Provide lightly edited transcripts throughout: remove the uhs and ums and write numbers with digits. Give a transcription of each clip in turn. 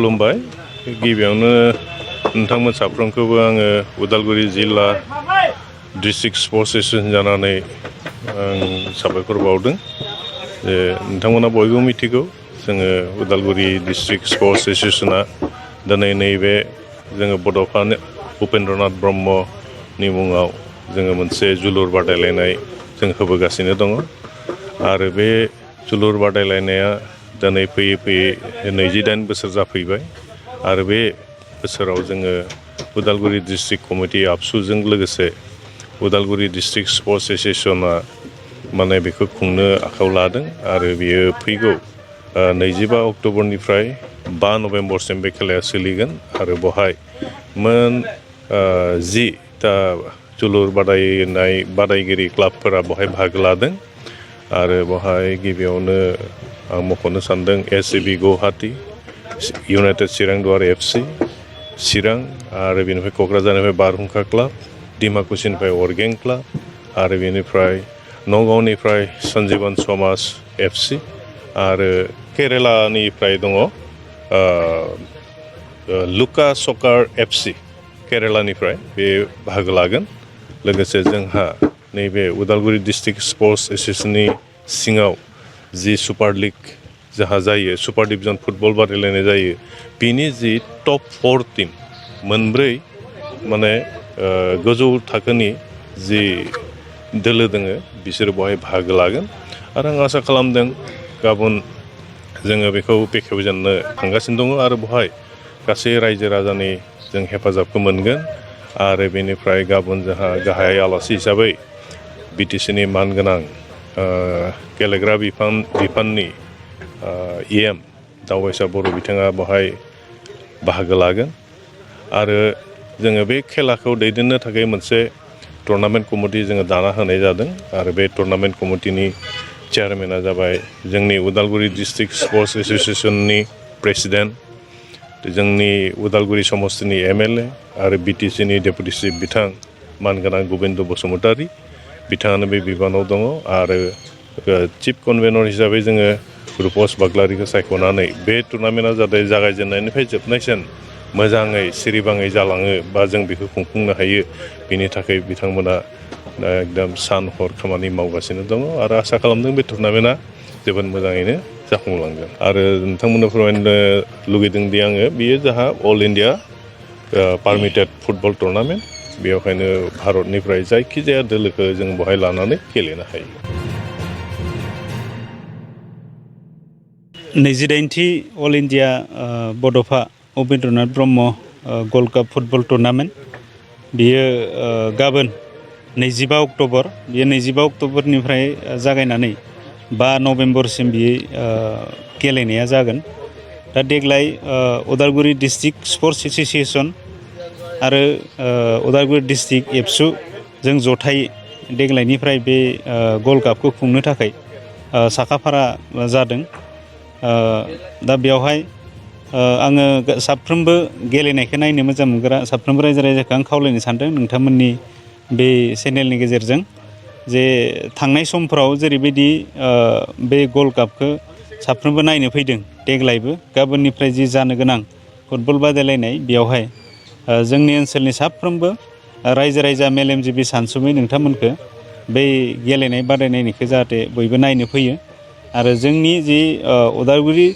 खुलुमबाय गिबियावनो नोंथांमोन साफ्रोमखौबो आङो उदालगुरि जिल्ला डिस्ट्रिक्ट स्पर्ट्स एसोसिएशन जानानै आं साबायखर बावदों जे नोंथांमोना बयबो मिथिगौ जोङो उदालगुरि डिस्ट्रिक्ट स्पर्ट्स एसोसिएशना दिनै नैबे जोङो बड'फा उपेन्द्रनाथ ब्रह्मनि मुङाव जोङो मोनसे जोलुर बादायलायनाय जों होबोगासिनो दङ आरो बे जोलुर बादायलायनाया दिनै फैयै फैयै 28 बोसोर जाफैबाय आरो बे बोसोराव जोङो उदालगुरि डिस्ट्रिक्ट कमिटि आबसुजों लोगोसे उदालगुरि डिस्ट्रिक्ट स्पर्ट्स एसोसिएशना माने बेखौ खुंनो आखायाव लादों आरो बियो फैगौ 25 अक्ट'बरनिफ्राय 5 नभेम्बरसिम बे खेलाया सोलिगोन आरो बेवहाय मोन 10टा जोलुर बादायगिरि क्लाबफोरा बेवहाय बाहागो लादों आरो बेवहाय गिबियावनो आं मख'नो सानदों एसएबि गुवाहाटी इउनाइटेड चिरां दुवार एफसि चिरां आरो बेनिफ्राय क'क्राझारनिफ्राय बारहुंखा क्लाब डिमाकुसिनिफ्राय अरगें क्लाब आरो बेनिफ्राय नगावनिफ्राय सन्जीवन समाज एफसि आरो केरेलानिफ्राय दङ लुका सकार एफसि केरेलानिफ्राय बे बाहागो लागोन लोगोसे जोंहा नैबे उदालगुरि डिस्ट्रिक्ट स्पर्ट्स एसोसिएशननि सिङाव जि सुपार लिग जाहा जायो सुपार डिभिजन फुटबल बादायलायनाय जायो बिनि जि टप 4 टीम मोनब्रै माने गोजौ थाखोनि जि दोलो दोङो बिसोरो बेवहाय बाहागो लागोन आरो आं आसा खालामदों गाबोन जोङो बेखौ बेखेवजेननो थांगासिनो दङ आरो बेवहाय गासै रायजो राजानि जों हेफाजाबखौ मोनगोन आरो बेनिफ्राय गाबोन जोंहा गाहाय आलासि हिसाबै बिटिसिनि मानगोनां गेलेग्रा बिफाननि EM दावबायसा बर' बिथाङा बेवहाय बाहागो लागोन आरो जोङो बे खेलाखौ दैदेननो थाखाय मोनसे टुर्नामेन्ट कमिटि जोङो दाना होनाय जादों आरो बे टुर्नामेन्ट कमिटिनि चेयारमेना जाबाय जोंनि उदालगुरि डिस्ट्रिक्ट स्पर्ट्स एसोसिएशननि प्रेसिडेन्ट जोंनि उदालगुरि समस्तिनि MLA आरो बिटिसिनि डेपुटि चिफ बिथां मानगोनां गबिन्द बसुमतारी बिथाङानो बे बिबानाव दङ आरो चिफ कनभेनर हिसाबै जोङो रुपस बाग्लारिखौ सायख'नानै बे टुर्नामेन्टआ जाहाथे जागायजेननायनिफ्राय जोबनायसिम मोजाङै सिरिबाङै जालाङो बा जों बेखौ खुंफुंनो हायो बिनि थाखाय बिथांमोना एकदम सान हर खामानि मावगासिनो दङ आरो आसा खालामदों बे टुर्नामेन्टआ जोबोद मोजाङैनो जाफुंलांगोन आरो नोंथांमोननो फोरमायनो लुगैदों दि आङो बियो जाहा all India permitted football tournament बेवहायनो भारतनिफ्राय जायखिजाया दोलोखौ जों बेवहाय लानानै गेलेनो हायो 28थि all India Bodofa Upendranath Brahma gold cup football tournament बियो गाबोन 25 अक्ट'बर बियो 25 अक्ट'बरनिफ्राय जागायनानै 5 नभेम्बरसिम बियो गेलेनाया जागोन दा देग्लाय उदालगुरि डिस्ट्रिक्ट स्पर्ट्स एसोसिएशन आरो उदालगुरि डिस्ट्रिक्ट एबसु जों जथायै देग्लायनिफ्राय बे गल्ड कापखौ खुंनो थाखाय साखाफारा जादों दा बेवहाय आङो साफ्रोमबो गेलेनायखौ नायनो मोजां मोनग्रा साफ्रोमबो रायजो राजाखौ आं खावलायनो सानदों नोंथांमोननि बे चेनेलनि गेजेरजों जे थांनाय समफ्राव जेरैबायदि बे गल्ड कापखौ साफ्रोमबो नायनो फैदों देग्लायबो गाबोननिफ्राय जि जानो गोनां फुटबल बादायलायनाय बेवहाय जोंनि ओनसोलनि साफ्रोमबो रायजो राजा मेलेमजिबि सानसुमै नोंथांमोनखौ बै गेलेनाय बादायनायनिखौ जाहाथे बयबो नायनो फैयो आरो जोंनि जि Udalguri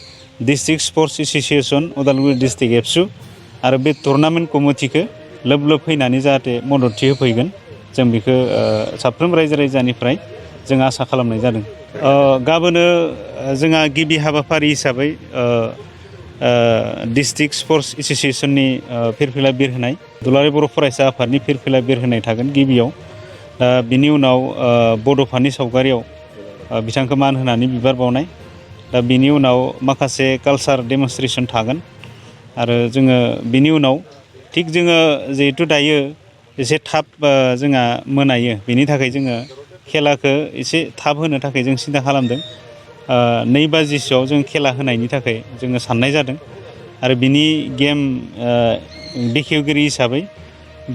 district sports association Udalguri district ABSU आरो बे टुर्नामेन्ट कमिटिखौ लोब लोब फैनानै जाहाथे मददथि होफैगोन जों बेखौ साफ्रोम रायजो राजानिफ्राय जों आसा खालामनाय जादों गाबोनो जोंहा गिबि हाबाफारि हिसाबै डिस्ट्रिक्ट स्पर्ट्स एसोसिएशननि फिरफिला बिरहोनाय दुलाराय बर' फरायसा आफादनि फिरफिला बिरहोनाय थागोन गिबियाव बिनि उनाव बड'फानि सावगारियाव बिथांखौ मान होनानै बिबार बावनाय दा बिनि उनाव माखासे कालचार डेमनस्ट्रेसन थागोन आरो जोङो बिनि उनाव थिग जोङो जिहेथु दायो एसे थाब जोंहा मोनायो बेनि थाखाय जोङो खेलाखौ एसे थाब होनो थाखाय जों सिन्था खालामदों 2 बाजिसोआव जों खेला होनायनि थाखाय जोङो साननाय जादों आरो बिनि गेम बेखेवगिरि हिसाबै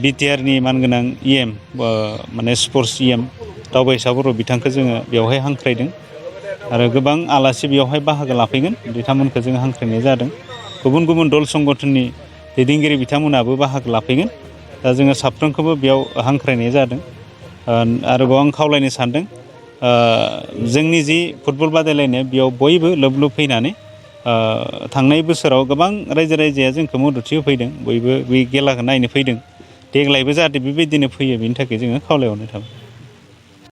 बिटिआरनि मानगोनां EM माने स्पर्ट्स EM दावबायसा बर' बिथांखौ जोङो बेवहाय हांख्रायदों आरो गोबां आलासि बेवहाय बाहागो लाफैगोन बिथांमोनखौ जों हांख्रायनाय जादों गुबुन गुबुन दल संगठननि दैदेनगिरि बिथांमोनाबो बाहागो लाफैगोन दा जोङो साफ्रोमखौबो बेयाव हांख्रायनाय जादों आरोबाव आं खावलायनो सानदों जोंनि जि फुटबल बादायलायनाय बेयाव बयबो लोब लोब फैनानै थांनाय बोसोराव गोबां रायजो राजाया जोंखौ मददथि होफैदों बयबो बे खेलाखौ नायनो फैदों देग्लायबो जाहाथे बेबायदिनो फैयो बेनि थाखाय जोङो खावलायहरनाय थाबाय